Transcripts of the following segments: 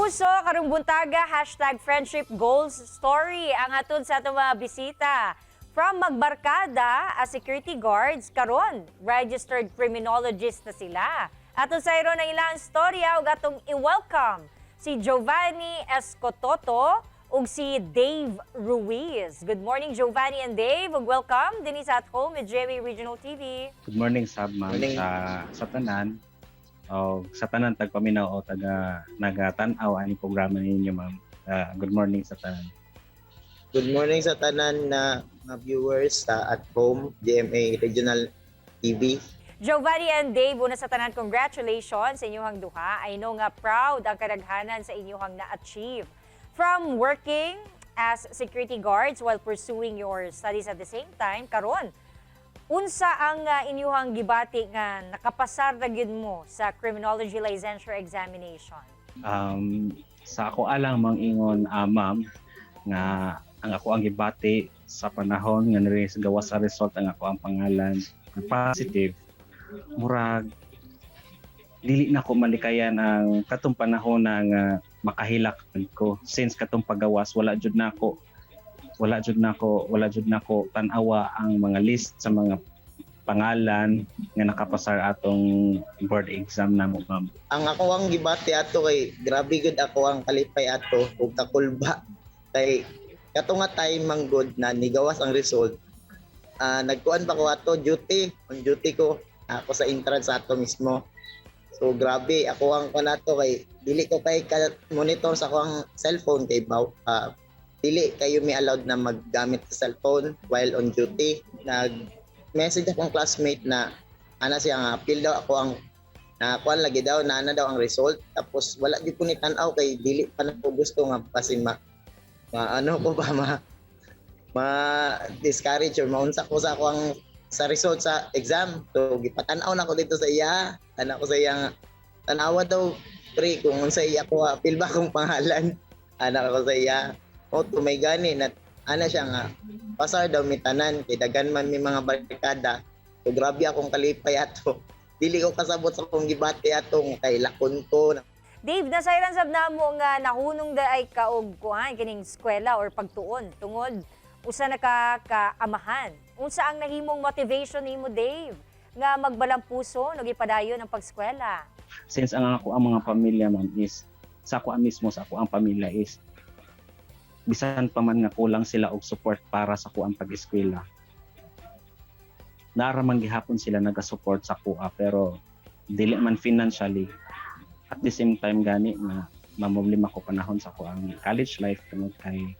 puso, karong buntaga, #friendship goals story ang hatod sa atong mga bisita. From magbarkada as security guards, karon registered criminologist na sila. Atong sa iron ang ilang storya ug atong i-welcome si Giovanni Escototo ug si Dave Ruiz. Good morning, Giovanni and Dave, ug welcome din sa At Home with GMA Regional TV. Good morning, Sab, ma'am, Morning. sa tanan. O sa tanan tagpaminaw o taga nagatanaw ani programa ninyo, ma'am. Good morning sa tanan. Good morning sa tanan na mga viewers sa At Home, GMA Regional TV. Giovanni and Dave, una sa tanan, congratulations sa inyong duha. I know nga proud ang kadaghanan sa inyong na-achieve. From working as security guards while pursuing your studies at the same time, karon unsa ang inyong gibati nga nakapasar na gyud mo sa criminology licensure examination? Sa ako alang mangingon, ma'am, nga ang ako ang gibati sa panahon nga gawa sa result ang ako ang pangalan positive. Murag dili na ko malikayan ang katong panahon nga makahilak ko since katong pagawas wala jud nako tan-awa ang mga list sa mga pangalan nga nakapasar atong board exam namo, ma'am. Ang ako ang gibati ato kay grabe gud ako ang kalipay ato ug kakulba kay kato nga time manggod na nigawas ang result. Nagkuan pa ko ato duty, on duty ko ako sa entrance ato mismo. So grabe ako ang kanato kay dili ko kay monitor sa akong cellphone kay dili kayo may allowed na maggamit sa cellphone while on duty. Nag-message akong classmate na siya nga feel daw ako ang kuan lagi daw na daw ang result, tapos wala gyud ko ni tan-aw kay dili pa na ko gusto nga pasin discourage or maunsa ko sa akong sa result sa exam. So gipatan-aw na ko dito sa iya, ko sa iya nga tanawa daw pre kung unsa iya ko feel ba kong pangalan, ko sa iya to may gani na siya nga pasar daw mi tanan kay daghan man mi mga barkada. So grabe akong kalipay ato. Dili ko kasabot sa akong gibati atong kay lakon ko. Dave, nasayran sab namo nga nahunong da ay kaog kuan kining eskwela or pagtuon tungod usa na kaamahan. Unsa ang nahimong motivation nimo, Dave, nga magbalang puso no gipadayon ang pagskwela? Since ang mga pamilya, ma'am, is sa ako mismo sa ako ang pamilya is bisan pa man nga kulang sila og support para sa kuang pag-eskwela. Naramang gihapon sila naga-support sa kuha pero dili man financially. At the same time gani na mamumlima ko panahon sa kuang college life tungod kay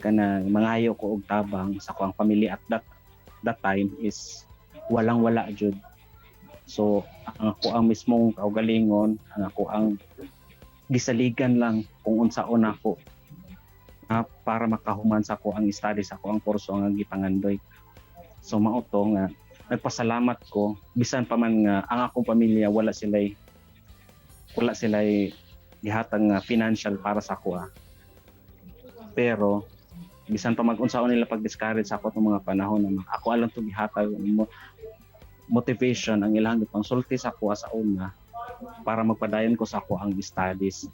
kana mangayo ko og tabang sa kuang pamilya at that time is walang-wala jud. So ang ako ang mismong kaugalingon, ang ako ang gisaligan lang kung unsaon ako para makahuman sa ko ang studies ako ang kurso ang gipangandoy. So mao to nga nagpasalamat ko bisan pa man nga ang akong pamilya wala sila gihatag nga financial para sa ko. Pero bisan pa mag-unsaon nila pag-discourage sa ako tong mga panahon na ako alang to gihatag motivation ang ilang pangsulti sa ko sa una para magpadayon ko sa ako ang studies.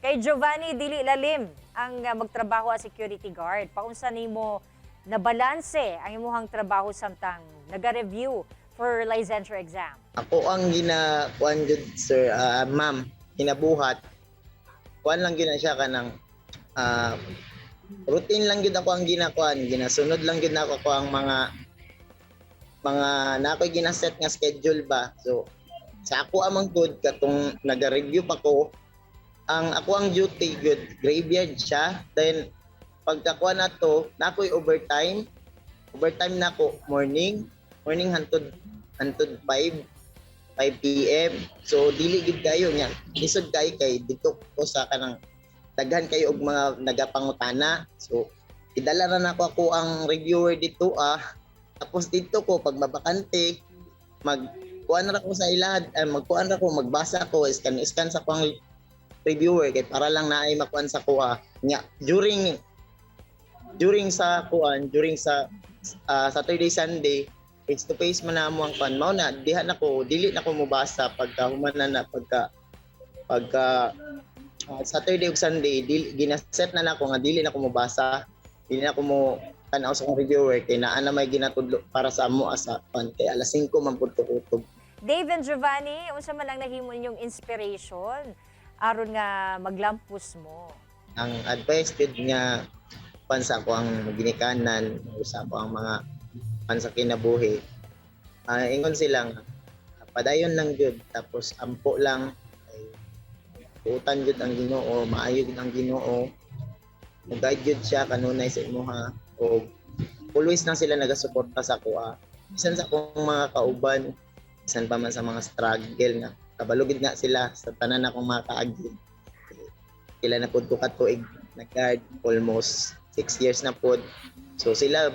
Kay Giovanni, dili lalim ang magtrabaho as security guard. Paunsa nimo na balanse ang imong trabaho samtang naga-review for licensure exam? Ako ang kuan jud sir, ma'am, kinabuhat. Kuan lang gina siya kanang routine lang gid ako ang ginasunod lang gid nako ko ang mga nakoy ginaset nga schedule ba. So sa ako amang good katong naga-review pa ko, ang ako ang duty good graveyard siya, then pagkakuha na to nakoy overtime nako morning hantod 5 PM. So dili gid kayo nya isod kay dito ko sa kanang daghan kayo og mga nagapangutana. So idala na nako ako ang reviewer dito tapos dito ko pag mabakante magkuan ra ko sa ilad, magbasa ko, scan sa pang reviewer kay para lang naay makuan sa kuha nya during sa Saturday Sunday face to face man namo ang pan mao na diha nako dili nako mobasa pagka human na pagka pagka Saturday ug Sunday ginaset na nako nga dili na ko mobasa, dili na ko mo tanaw sa akong reviewer kay naa na may ginatudlo para sa amo asa pan kay alas 5 man pud ko utog. Dave and Giovanni, unsa man ang nahimo ninyong inspiration aron nga maglampos mo? Ang advice gud nga pan sa ako ang ginikanan sa ako ang mga pan sa kinabuhi. Ingon sila nga padayon lang jud tapos ampo lang utan jud ang Ginoo, maayo jud ang Ginoo. Mag-guide jud siya kanunay sa imuha o always lang sila nagasuporta sa kuha. Bisan sa akong mga kauban, bisan pa man sa mga struggle nga kabalugid nga sila sa tanan akong mga kaagi. Sila na pud ko katuig nag-guard almost 6 years na pud. So sila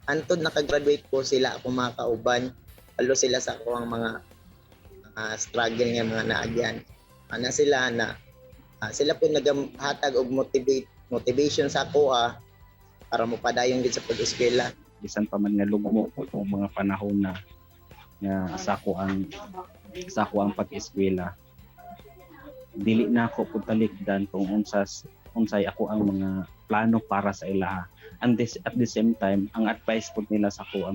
antod naka-graduate ko sila akong mga kauban. Alo sila sa akong mga struggle nga mga naagyan. Ana sila na sila po naghatag og motivation sa ako para mo padayon gid sa pag-eskwela. Bisan pa man nga lugmo ang mga panahon na sa ko ang pag-eskwela, dili na ako putalikdan kung unsay ako ang mga plano para sa ilaha. And at the same time, ang advice po nila sa ako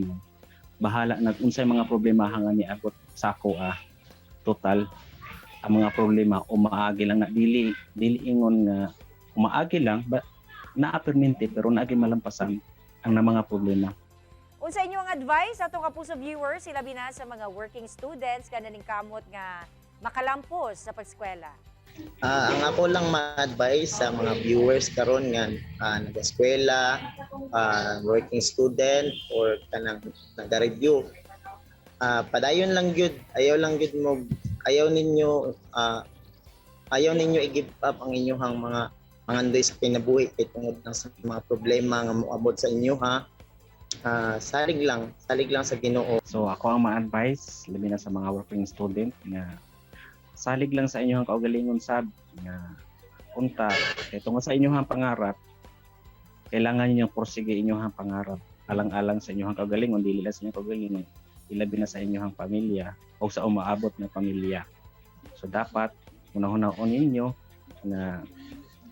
bahala na unsay mga problema nga niabot sa ako total ang mga problema umaagi lang na dili ingon nga umaagi lang but naa-permente pero naagi malampasan ang mga problema. Unsa inyo ang advice ato kapuso viewers sila na sa mga working students kananing kamot nga makalampos sa pag-eskwela? Ang ako lang ma-advise sa mga viewers karon nga nag-eskwela, working student or kanang nag-review. Padayon lang gyud, ayaw ninyo i-give up ang inyong mga andoy sa kinabuhi kay tungod lang sa mga problema nga moabot sa inyo salig lang sa Ginoo. So ako ang ma-advise labi na sa mga working student nga salig lang sa inyong kaugalingon sab nga unta kay tungod sa inyong pangarap kailangan niyo porsige inyong pangarap alang-alang sa inyong kaugalingon dili lang sa inyong kaugalingon ilabi na sa inyong pamilya o sa umaabot na pamilya. So dapat unahon ninyo na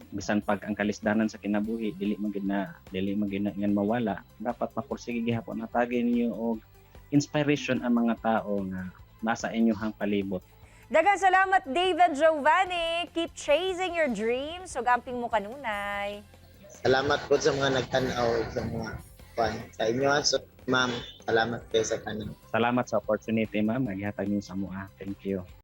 bisan pag ang kalisdanan sa kinabuhi dili man ngan mawala, dapat mapursige gihapon natagin niyo og inspiration ang mga tao nga nasa inyong palibot. Daghang salamat Dave and Giovanni. Keep chasing your dreams ug amping mo kanunay. Salamat po sa mga nagtan-aw sa mga sa inyo ma'am. Salamat kayo sa kanin. Salamat sa opportunity ma'am, naghatag niyo sa mua. Thank you.